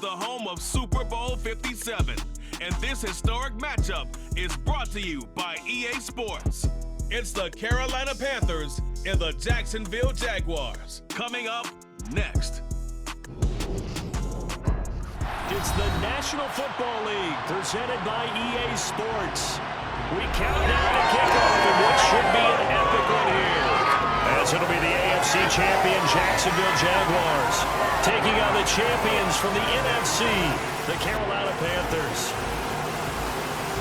the home of Super Bowl 57. And this historic matchup is brought to you by EA Sports. It's the Carolina Panthers and the Jacksonville Jaguars. Coming up next. It's the National Football League presented by EA Sports. We count down to kickoff in what should be an epic one here, as it'll be the AFC champion Jacksonville Jaguars taking on the champions from the NFC, the Carolina Panthers.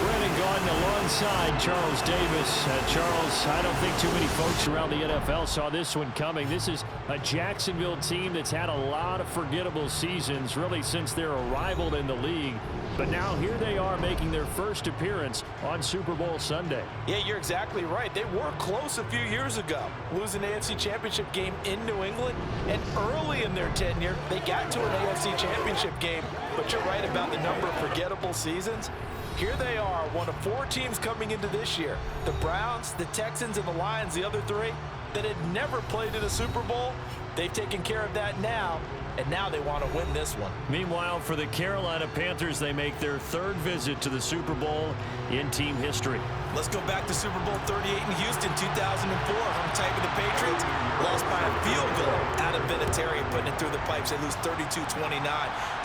Brennan Gaudin alongside Charles Davis. Charles, I don't think too many folks around the NFL saw this one coming. This is a Jacksonville team that's had a lot of forgettable seasons, really since their arrival in the league. But now here they are making their first appearance on Super Bowl Sunday. Yeah, you're exactly right. They were close a few years ago, losing the AFC Championship game in New England. And early in their tenure, they got to an AFC Championship game. But you're right about the number of forgettable seasons. Here they are, one of 4 teams coming into this year. The Browns, the Texans, and the Lions, the other 3, that had never played in a Super Bowl. They've taken care of that now, and now they want to win this one. Meanwhile, for the Carolina Panthers, they make their 3rd visit to the Super Bowl in team history. Let's go back to Super Bowl 38 in Houston, 2004. Home tight with the Patriots. Lost by a field goal out of Vinatieri, putting it through the pipes. They lose 32-29.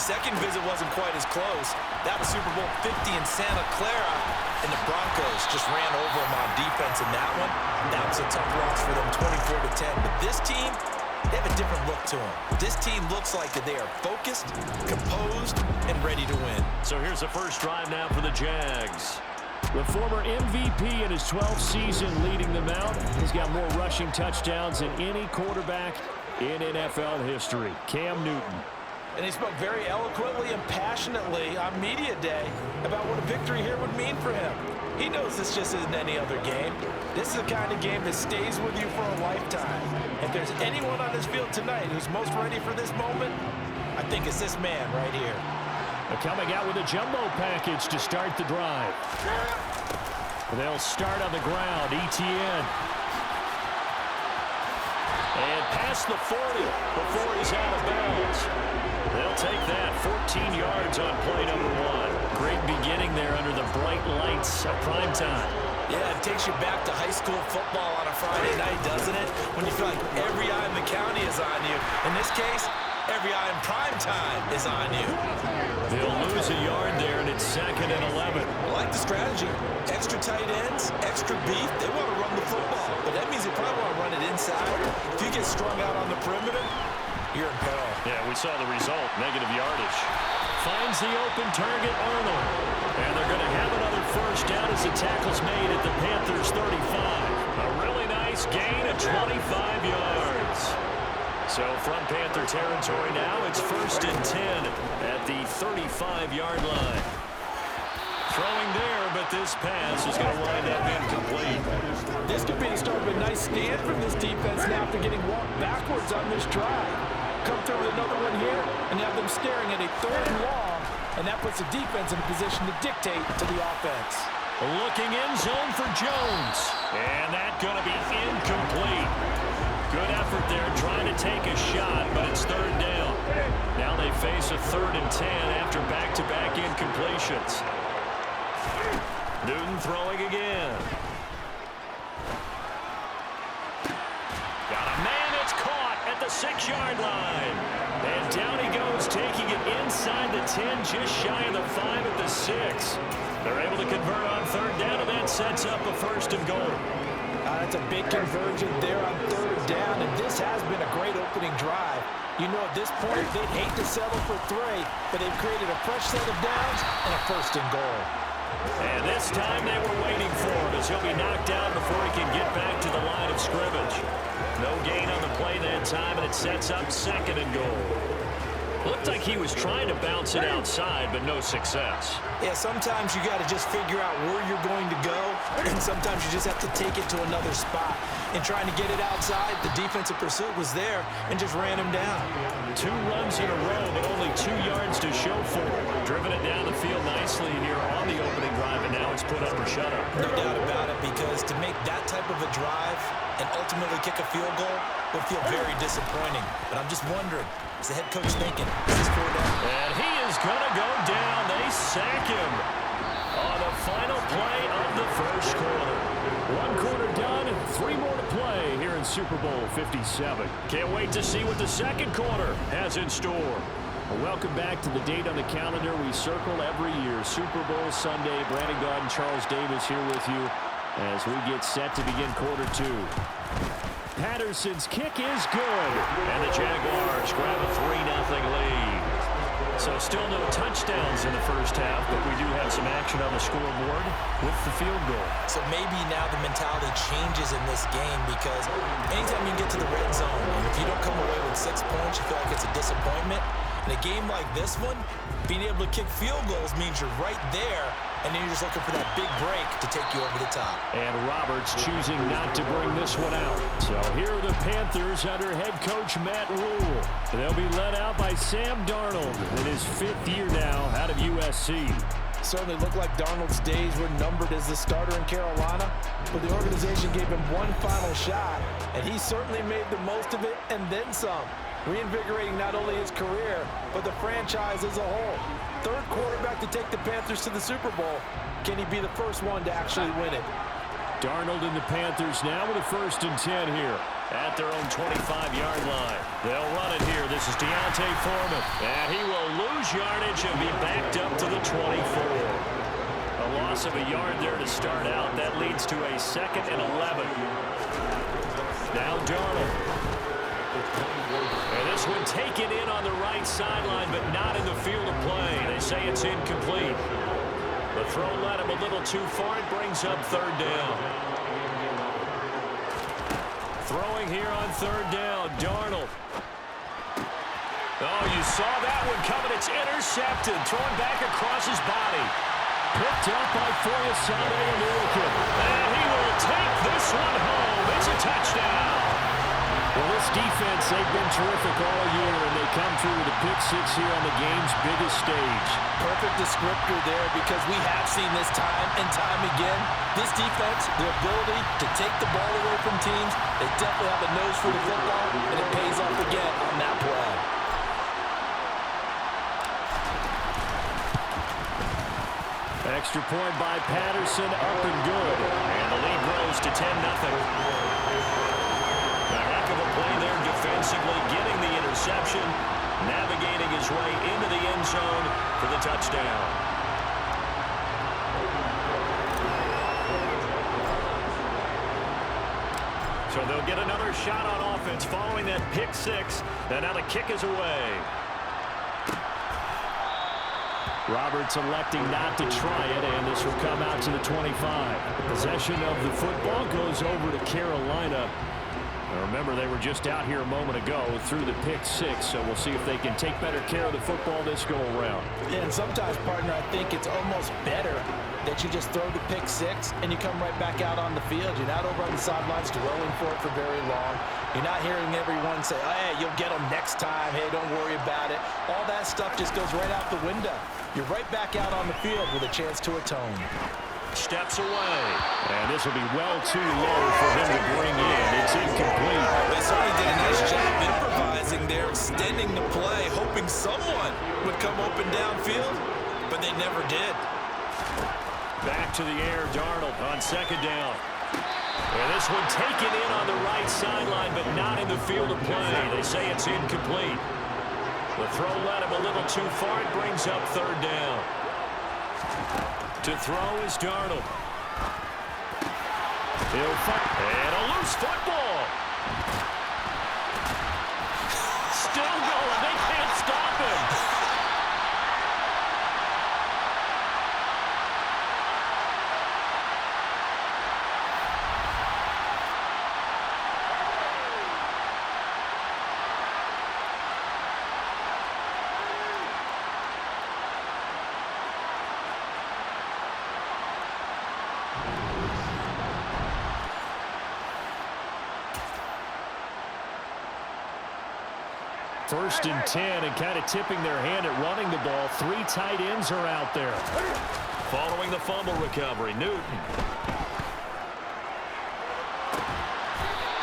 Second visit wasn't quite as close. That was Super Bowl 50 in Santa Clara, and the Broncos just ran over them on defense in that one. That was a tough loss for them, 24-10. But this team, they have a different look to them. This team looks like that they are focused, composed, and ready to win. So here's the first drive now for the Jags. The former MVP in his 12th season leading them out. He's got more rushing touchdowns than any quarterback in NFL history. Cam Newton. And he spoke very eloquently and passionately on Media Day about what a victory here would mean for him. He knows this just isn't any other game. This is the kind of game that stays with you for a lifetime. If there's anyone on this field tonight who's most ready for this moment, I think it's this man right here. Coming out with a jumbo package to start the drive. They'll start on the ground. ETN. And past the 40 before he's out of bounds. They'll take that 14 yards on play number 1. Great beginning there under the bright lights of prime time. Yeah, it takes you back to high school football on a Friday night, doesn't it? When you feel like every eye in the county is on you. In this case, every eye in prime time is on you. They'll lose a yard there, and it's 2nd and 11. I like the strategy. Extra tight ends, extra beef. They want to run the football, but that means they probably want to run it inside. If you get strung out on the perimeter, you're in peril. Yeah, we saw the result, negative yardage. Finds the open target, Arnold. And they're going to have another first down as the tackle's made at the Panthers' 35. A really nice gain of 25 yards. So from Panther territory now, it's 1st and 10 at the 35-yard line. Throwing there, but this pass is going to wind up incomplete. This could be the start of a nice stand from this defense now after getting walked backwards on this drive. Come through with another one here and have them staring at a 3rd and long, and that puts the defense in a position to dictate to the offense. Looking end zone for Jones, and that's going to be incomplete. Good effort there trying to take a shot, but it's 3rd down. Now they face a 3rd and 10 after back-to-back incompletions. Newton throwing again. Got a man that's caught at the 6-yard line. And down he goes, taking it inside the 10, just shy of the 5 at the 6. They're able to convert on 3rd down, and that sets up a 1st and goal. That's a big conversion there on 3rd down, and this has been a great opening drive. You know, at this point, they'd hate to settle for 3, but they've created a fresh set of downs and a 1st and goal. And this time they were waiting for him as he'll be knocked down before he can get back to the line of scrimmage. No gain on the play that time, and it sets up 2nd and goal. Looked like he was trying to bounce it outside, but no success. Yeah, sometimes you got to just figure out where you're going to go, and sometimes you just have to take it to another spot. And trying to get it outside, the defensive pursuit was there and just ran him down. 2 runs in a row, but only 2 yards to show for it. Driven it down the field nicely here on the opening drive, and now it's put up or shut up. No doubt about it, because to make that type of a drive and ultimately kick a field goal would feel very disappointing. But I'm just wondering, is the head coach thinking, is this 4 down? And he is sack him on the final play of the first quarter. One quarter done, 3 more to play here in Super Bowl 57. Can't wait to see what the second quarter has in store. Welcome back to the date on the calendar we circle every year, Super Bowl Sunday. Brandon Gaudin, Charles Davis here with you as we get set to begin quarter 2. Patterson's kick is good, and the Jaguars grab a 3-0 lead. So still no touchdowns in the first half, but we do have some action on the scoreboard with the field goal. So maybe now the mentality changes in this game, because anytime you get to the red zone, and if you don't come away with 6 points, you feel like it's a disappointment. In a game like this one, being able to kick field goals means you're right there, and then you're just looking for that big break to take you over the top. And Roberts choosing not to bring this one out. So here are the Panthers under head coach Matt Rule. They'll be led out by Sam Darnold in his 5th year now out of USC. Certainly looked like Darnold's days were numbered as the starter in Carolina, but the organization gave him one final shot, and he certainly made the most of it and then some, reinvigorating not only his career, but the franchise as a whole. 3rd quarterback to take the Panthers to the Super Bowl. Can he be the first one to actually win it? Darnold and the Panthers now with a 1st and 10 here at their own 25-yard line. They'll run it here. This is Deontay Foreman, and he will lose yardage and be backed up to the 24. A loss of a yard there to start out. That leads to a 2nd and 11. Now Darnold. And this one taken in on the right sideline, but not in the field of play. They say it's incomplete. The throw led him a little too far. It brings up 3rd down. Throwing here on 3rd down, Darnold. Oh, you saw that one coming. It's intercepted. Throwing back across his body. Picked up by Foyesade American. And he will take this one home. It's a touchdown. Well, this defense, they've been terrific all year, and they come through with a pick 6 here on the game's biggest stage. Perfect descriptor there, because we have seen this time and time again. This defense, their ability to take the ball away from teams, they definitely have a nose for the football, and it pays off again on that play. Extra point by Patterson, up and good. And the lead grows to 10-0. Play there defensively, getting the interception, navigating his way into the end zone for the touchdown. So they'll get another shot on offense following that pick 6, and now the kick is away. Roberts electing not to try it, and this will come out to the 25. Possession of the football goes over to Carolina. Remember, they were just out here a moment ago through the pick 6, so we'll see if they can take better care of the football this go-around. Yeah, and sometimes, partner, I think it's almost better that you just throw the pick 6 and you come right back out on the field. You're not over on the sidelines dwelling for it for very long. You're not hearing everyone say, oh, hey, you'll get them next time. Hey, don't worry about it. All that stuff just goes right out the window. You're right back out on the field with a chance to atone. Steps away. And this will be well too low for him to bring in. It's incomplete. They certainly did a nice job improvising there, extending the play, hoping someone would come open downfield, but they never did. Back to the air, Darnold on 2nd down. And this one taken in on the right sideline, but not in the field of play. They say it's incomplete. The throw led him a little too far. It brings up 3rd down. To throw is Darnold. He'll fight. And a loose football. Still going. They can't stop him. First and 10, and kind of tipping their hand at running the ball. 3 tight ends are out there. Following the fumble recovery, Newton.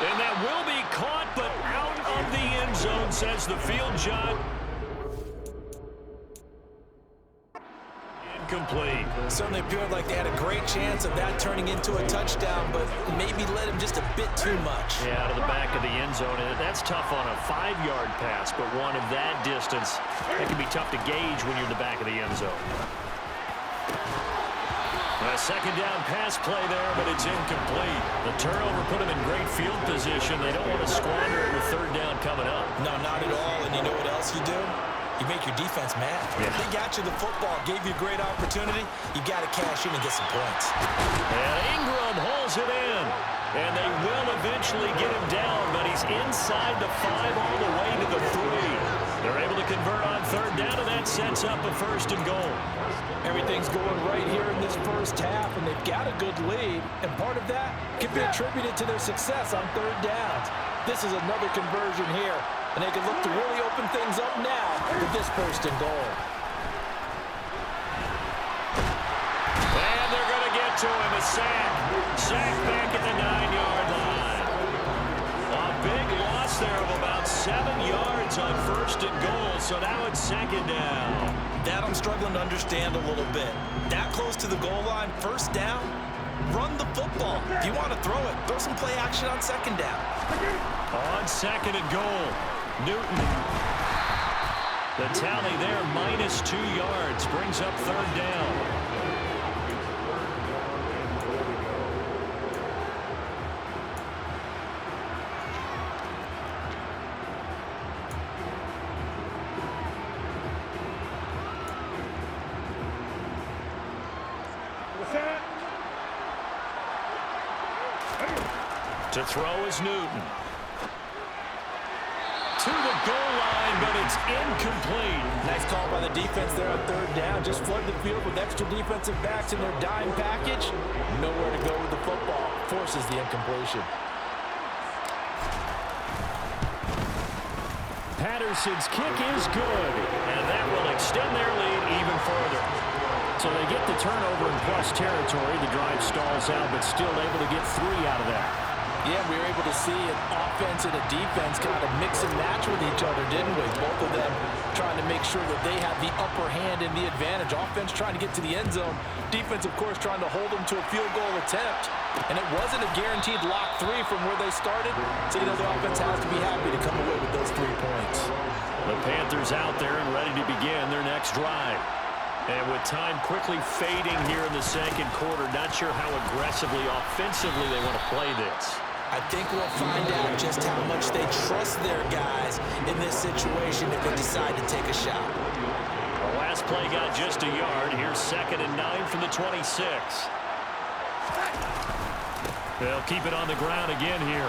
And that will be caught, but out of the end zone, says the field judge. incomplete. Certainly appeared like they had a great chance of that turning into a touchdown, but maybe led him just a bit too much. Yeah, out of the back of the end zone. And that's tough on a 5-yard pass, but one of that distance, that can be tough to gauge when you're in the back of the end zone. A second down pass play there, but it's incomplete. The turnover put them in great field position. They don't want to squander it with third down coming up. No, not at all. And you know what else you do? You make your defense mad. Yeah. They got you the football, gave you a great opportunity. You got to cash in and get some points. And Ingram hauls it in. And they will eventually get him down, but he's inside the 5 all the way to the 3. They're able to convert on third down, and that sets up a 1st and goal. Everything's going right here in this first half, and they've got a good lead. And part of that can be attributed to their success on third downs. This is another conversion here, and they can look to really open things up now with this 1st and goal. And they're going to get to him, a sack. Sack back at the 9-yard line. A big loss there of about 7 yards on 1st and goal, so now it's 2nd down. That I'm struggling to understand a little bit. That close to the goal line, 1st down, run the football. If you want to throw it, throw some play action on 2nd down. On 2nd and goal, Newton. The tally there, -2 yards, brings up 3rd down. To throw is Newton. To the goal line, but it's incomplete. Nice call by the defense there on 3rd down. Just flood the field with extra defensive backs in their dime package. Nowhere to go with the football. Forces the incompletion. Patterson's kick is good, and that will extend their lead even further. So they get the turnover in plus territory. The drive stalls out, but still able to get 3 out of that. Yeah, we were able to see an offense and a defense kind of mix and match with each other, didn't we? Both of them trying to make sure that they have the upper hand and the advantage. Offense trying to get to the end zone. Defense, of course, trying to hold them to a field goal attempt. And it wasn't a guaranteed lock 3 from where they started. So, you know, the offense has to be happy to come away with those 3 points. The Panthers out there and ready to begin their next drive. And with time quickly fading here in the 2nd quarter, not sure how aggressively, offensively they want to play this. I think we'll find out just how much they trust their guys in this situation if they decide to take a shot. The last play got just a yard. Here's 2nd and 9 from the 26. They'll keep it on the ground again here.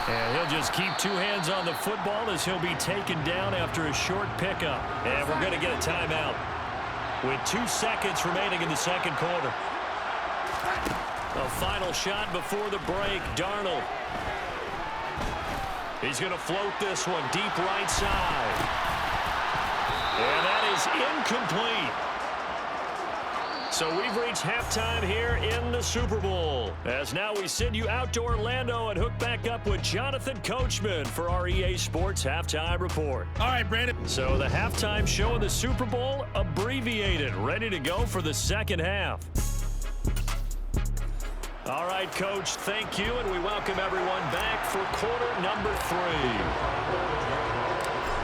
And he'll just keep 2 hands on the football as he'll be taken down after a short pickup. And we're going to get a timeout with 2 seconds remaining in the 2nd quarter. A final shot before the break. Darnold. He's going to float this one deep right side. And that is incomplete. So we've reached halftime here in the Super Bowl. As now we send you out to Orlando and hook back up with Jonathan Coachman for our EA Sports Halftime Report. All right, Brandon. So the halftime show of the Super Bowl, abbreviated, ready to go for the 2nd half. All right, Coach, thank you, and we welcome everyone back for quarter number 3.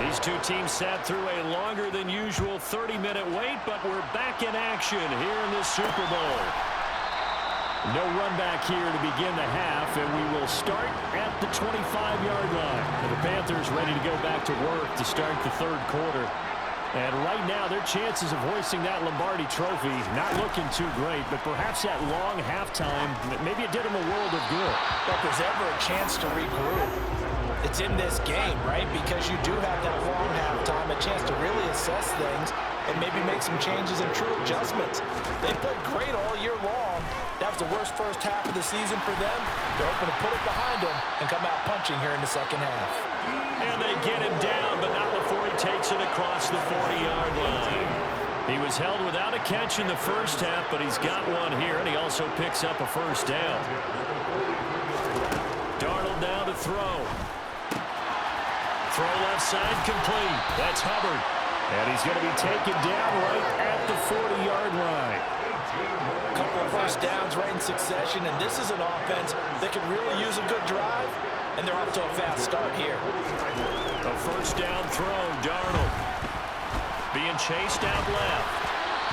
These 2 teams sat through a longer than usual 30-minute wait, but we're back in action here in the Super Bowl. No run back here to begin the half, and we will start at the 25-yard line. And the Panthers ready to go back to work to start the 3rd quarter. And right now, their chances of hoisting that Lombardi trophy not looking too great, but perhaps that long halftime, maybe it did them a world of good. But if there's ever a chance to regroup, it's in this game, right? Because you do have that long halftime, a chance to really assess things and maybe make some changes and true adjustments. They played great all year long. That was the worst first half of the season for them. They're hoping to put it behind them and come out punching here in the 2nd half. And they get him down, but not before he takes it across the 40-yard line. He was held without a catch in the first half, but he's got one here, and he also picks up a 1st down. Darnold now to throw. Throw left side complete. That's Hubbard. And he's going to be taken down right at the 40-yard line. A couple of first downs right in succession, and this is an offense that could really use a good drive, and they're off to a fast start here. A first down throw, Darnold. Being chased out left.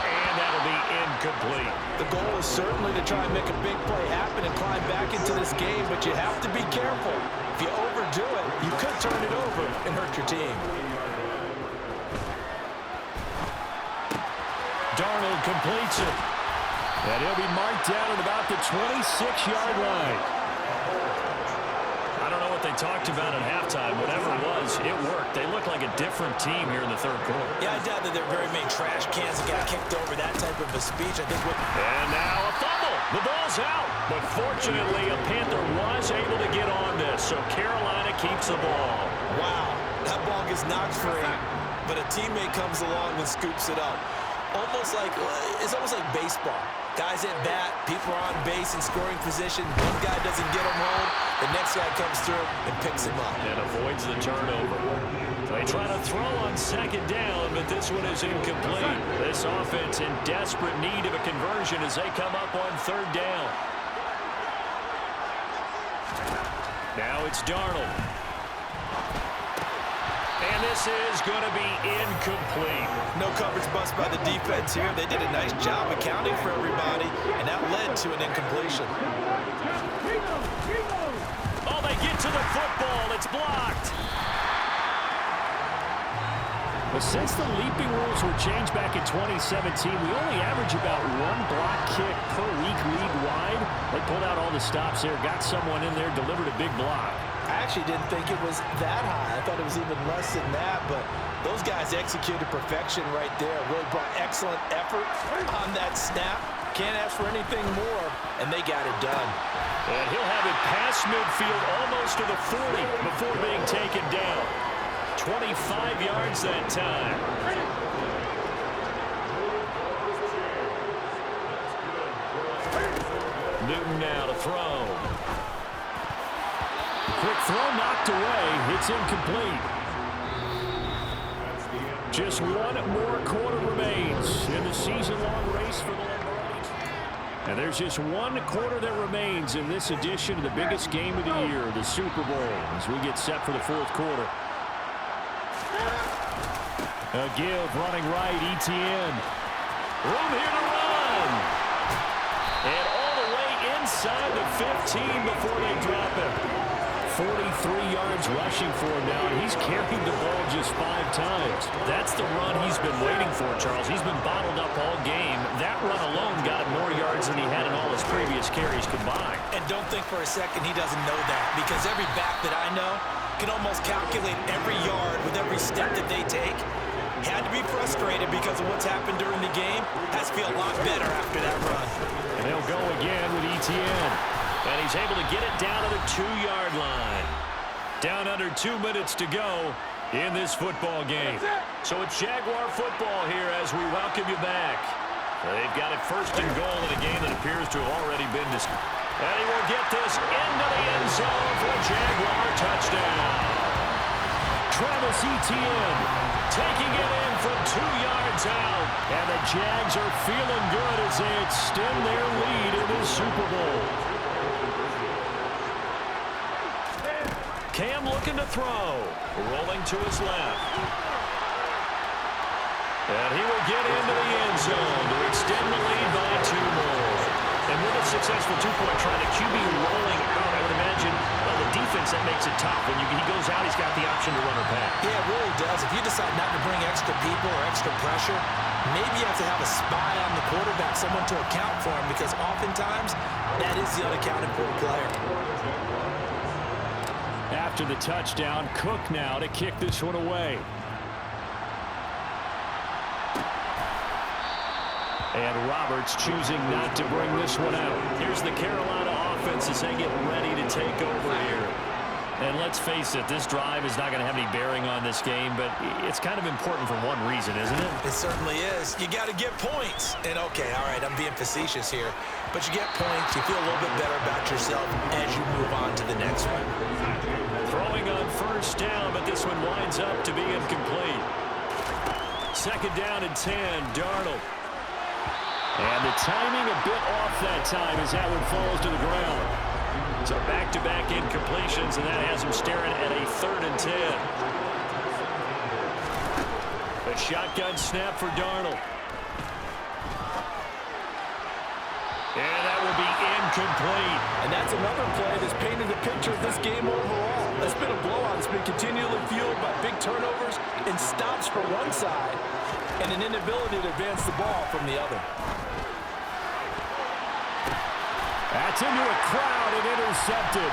And that'll be incomplete. The goal is certainly to try and make a big play happen and climb back into this game, but you have to be careful. If you overdo it, you could turn it over and hurt your team. Darnold completes it. And he'll be marked down at about the 26-yard line. I don't know what they talked about at halftime. Whatever it was, it worked. They look like a different team here in the third quarter. Yeah, I doubt that they're very many trash cans that got kicked over that type of a speech. I think what... And now a fumble. The ball's out. But fortunately, a Panther was able to get on this, so Carolina keeps the ball. Wow, that ball gets knocked free, but a teammate comes along and scoops it up. It's almost like baseball. Guys at bat, people are on base in scoring position. One guy doesn't get him home. The next guy comes through and picks him up. And avoids the turnover. They try to throw on second down, but this one is incomplete. This offense in desperate need of a conversion as they come up on third down. Now it's Darnold. And this is going to be incomplete. No coverage bust by the defense here. They did a nice job accounting for everybody, and that led to an incompletion. Oh, they get to the football. It's blocked. But since the leaping rules were changed back in 2017, we only average about one block kick per week league-wide. They pulled out all the stops there, got someone in there, delivered a big block. I actually didn't think it was that high. I thought it was even less than that, but those guys executed perfection right there. Really brought excellent effort on that snap. Can't ask for anything more, and they got it done. And he'll have it past midfield almost to the 40 before being taken down. 25 yards that time. Newton now to throw. Quick throw knocked away. It's incomplete. Just one more quarter remains in the season-long race for the Lombardi. And there's just one quarter that remains in this edition of the biggest game of the year, the Super Bowl, as we get set for the fourth quarter. A give running right, Etienne. Room here to run. And all the way inside the 15 before they drop him. 43 yards rushing for him now, and he's carried the ball just 5 times. That's the run he's been waiting for, Charles. He's been bottled up all game. That run alone got him more yards than he had in all his previous carries combined. And don't think for a second he doesn't know that, because every back that I know can almost calculate every yard with every step that they take. Had to be frustrated because of what's happened during the game. Has to feel a lot better after that run. And they'll go again with Etienne. And he's able to get it down to the 2-yard line. Down under 2 minutes to go in this football game. So it's Jaguar football here as we welcome you back. They've got it first and goal in a game that appears to have already been discussed. And he will get this into the end zone for a Jaguar touchdown. Travis Etienne taking it in from 2 yards out. And the Jags are feeling good as they extend their lead in this Super Bowl. Cam looking to throw. Rolling to his left. And he will get into the end zone to extend the lead by 2 more. And with a successful 2-point try, the QB rolling out, I would imagine, on the defense, that makes it tough. When he goes out, he's got the option to run or pass. Yeah, it really does. If you decide not to bring extra people or extra pressure, maybe you have to have a spy on the quarterback, someone to account for him, because oftentimes that is the unaccounted for player. After the touchdown, Cook now to kick this one away. And Roberts choosing not to bring this one out. Here's the Carolina offense as they get ready to take over here. And let's face it, this drive is not going to have any bearing on this game, but it's kind of important for one reason, isn't it? It certainly is. You got to get points. And okay, all right, I'm being facetious here, but you get points, you feel a little bit better about yourself as you move on to the next one. Throwing on first down, but this one winds up to be incomplete. second down and 10. Darnold. And the timing a bit off that time as that one falls to the ground. So back-to-back incompletions, and that has him staring at a 3rd and 10. A shotgun snap for Darnold. And that will be incomplete. And that's another play that's painted the picture of this game overall. It's been a blowout. It's been continually fueled by big turnovers and stops for one side and an inability to advance the ball from the other. That's into a crowd and intercepted.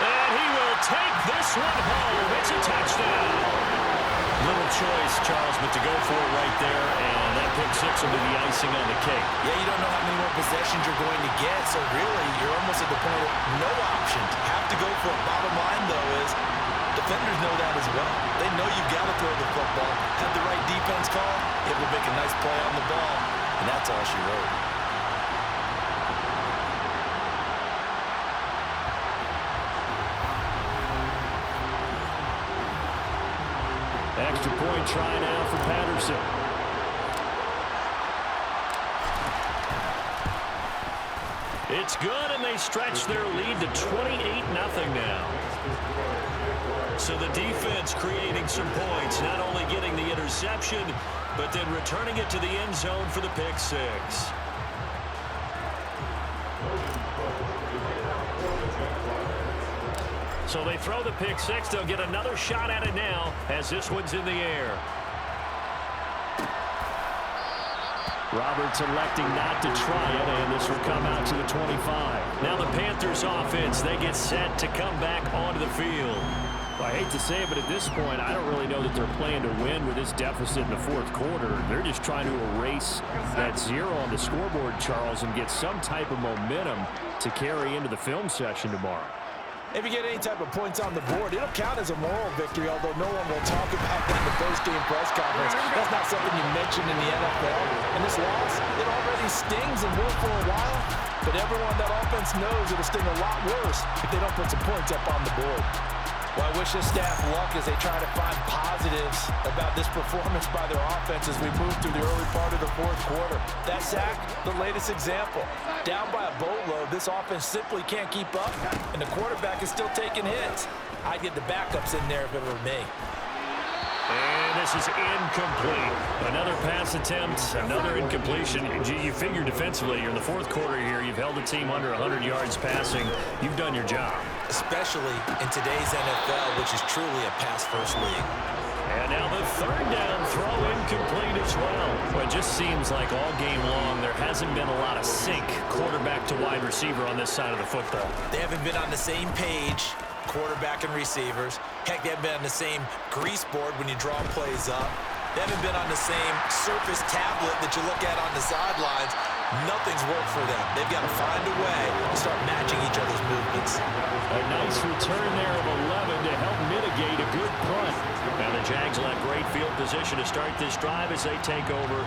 And he will take this one home. It's a touchdown. Little choice, Charles, but to go for it right there, and that pick six will be the icing on the cake. Yeah, you don't know how many more possessions you're going to get, so really you're almost at the point of no options. Have to go for it. Bottom line, though, is defenders know that as well. They know you've got to throw the football. Have the right defense call, it will make a nice play on the ball, and that's all she wrote. Extra point try now for Patterson. It's good, and they stretch their lead to 28-0 now. So the defense creating some points, not only getting the interception, but then returning it to the end zone for the pick six. So they throw the pick six. They'll get another shot at it now as this one's in the air. Roberts electing not to try it, and this will come out to the 25. Now the Panthers offense, they get set to come back onto the field. Well, I hate to say it, but at this point, I don't really know that they're playing to win with this deficit in the fourth quarter. They're just trying to erase that 0 on the scoreboard, Charles, and get some type of momentum to carry into the film session tomorrow. If you get any type of points on the board, it'll count as a moral victory, although no one will talk about that in the post-game press conference. That's not something you mentioned in the NFL. And this loss, it already stings and will for a while, but everyone on that offense knows it'll sting a lot worse if they don't put some points up on the board. Well, I wish this staff luck as they try to find positives about this performance by their offense as we move through the early part of the fourth quarter. That sack, the latest example. Down by a boatload, this offense simply can't keep up, and the quarterback is still taking hits. I'd get the backups in there if it were me. And this is incomplete. Another pass attempt, another incompletion. You figure defensively, you're in the fourth quarter here. You've held the team under 100 yards passing. You've done your job. Especially in today's NFL, which is truly a pass-first league. And now the third down throw incomplete as well. Well, it just seems like all game long there hasn't been a lot of sync quarterback to wide receiver on this side of the football. They haven't been on the same page, quarterback and receivers. Heck, they haven't been on the same grease board when you draw plays up. They haven't been on the same surface tablet that you look at on the sidelines. Nothing's worked for them. They've got to find a way to start matching each other's movements. A nice return there of 11 to help mitigate a good punt. Now the Jags will have great field position to start this drive as they take over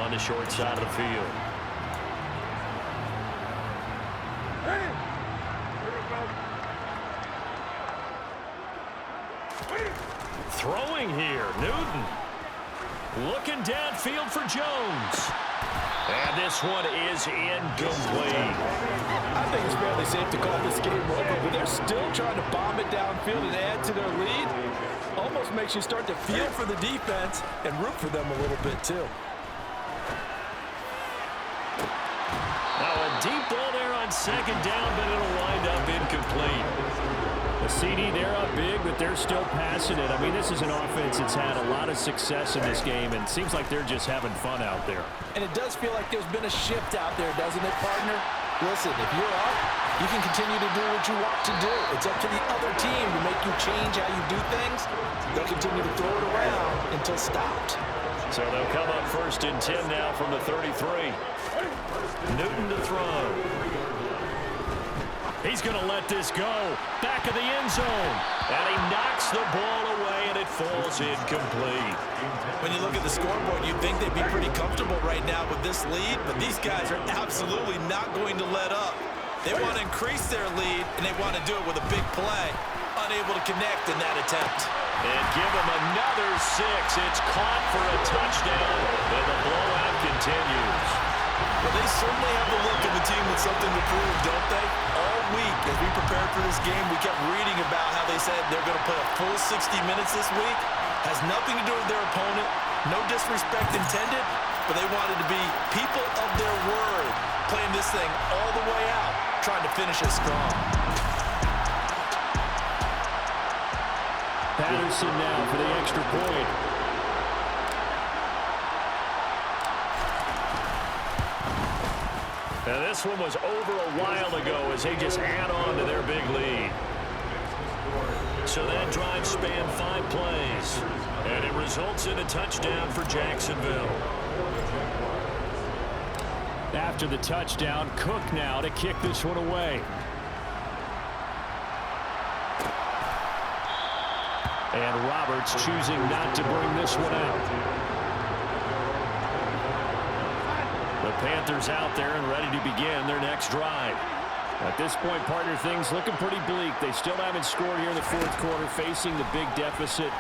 on the short side of the field. Throwing here, Newton. Looking downfield for Jones. And this one is incomplete. I think it's fairly safe to call this game over, but they're still trying to bomb it downfield and add to their lead. Almost makes you start to feel for the defense and root for them a little bit, too. Now a deep ball there on second down, but it'll wind up incomplete. The CD, they're up big, but they're still passing it. I mean, this is an offense that's had a lot of success in this game, and it seems like they're just having fun out there. And it does feel like there's been a shift out there, doesn't it, partner? Listen, if you're up, you can continue to do what you want to do. It's up to the other team to make you change how you do things. They'll continue to throw it around until stopped. So they'll come up 1st and 10 now from the 33. Newton to throw. He's going to let this go. Back of the end zone. And he knocks the ball away, and it falls incomplete. When you look at the scoreboard, you'd think they'd be pretty comfortable right now with this lead, but these guys are absolutely not going to let up. They want to increase their lead, and they want to do it with a big play. Unable to connect in that attempt. And give him another 6. It's caught for a touchdown, and the blowout continues. Well, they certainly have the look of a team with something to prove, don't they? All week, as we prepared for this game, we kept reading about how they said they're going to play a full 60 minutes this week. Has nothing to do with their opponent. No disrespect intended, but they wanted to be people of their word, playing this thing all the way out, trying to finish it strong. Patterson now for the extra point. Now this one was over a while ago as they just add on to their big lead. So that drive spanned 5 plays, and it results in a touchdown for Jacksonville. After the touchdown, Cook now to kick this one away. And Roberts choosing not to bring this one out. The Panthers out there and ready to begin their next drive. At this point, partner, things looking pretty bleak. They still haven't scored here in the 4th quarter, facing the big deficit.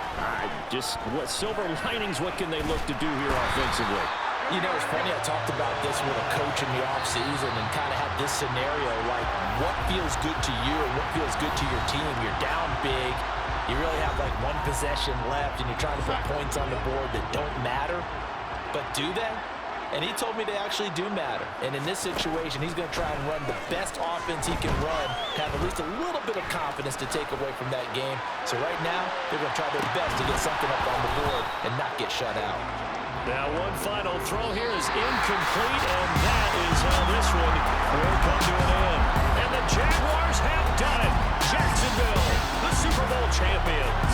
What silver linings, what can they look to do here offensively? You know, it's funny, I talked about this with a coach in the offseason and kind of had this scenario, like what feels good to you and what feels good to your team. You're down big. You really have like 1 possession left, and you're trying to put points on the board that don't matter. But do they? And he told me they actually do matter. And in this situation, he's going to try and run the best offense he can run, have at least a little bit of confidence to take away from that game. So right now, they're going to try their best to get something up on the board and not get shut out. Now one final throw here is incomplete, and that is how this one will come to an end. And the Jaguars have done it. Jacksonville, the Super Bowl champions.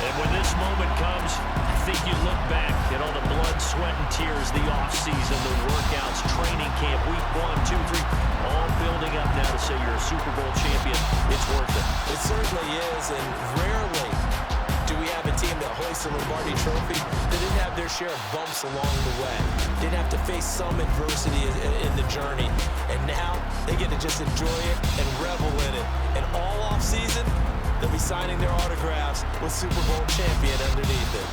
And when this moment comes, I think you look back at all the blood, sweat, and tears, the offseason, the workouts, training camp, week 1, 2, 3, all building up now to say you're a Super Bowl champion. It's worth it. It certainly is, and rarely do we have a team that hoists the Lombardi Trophy that didn't have their share of bumps along the way. Didn't have to face some adversity in the journey. And now they get to just enjoy it and revel in it. And all offseason, they'll be signing their autographs with Super Bowl champion underneath it.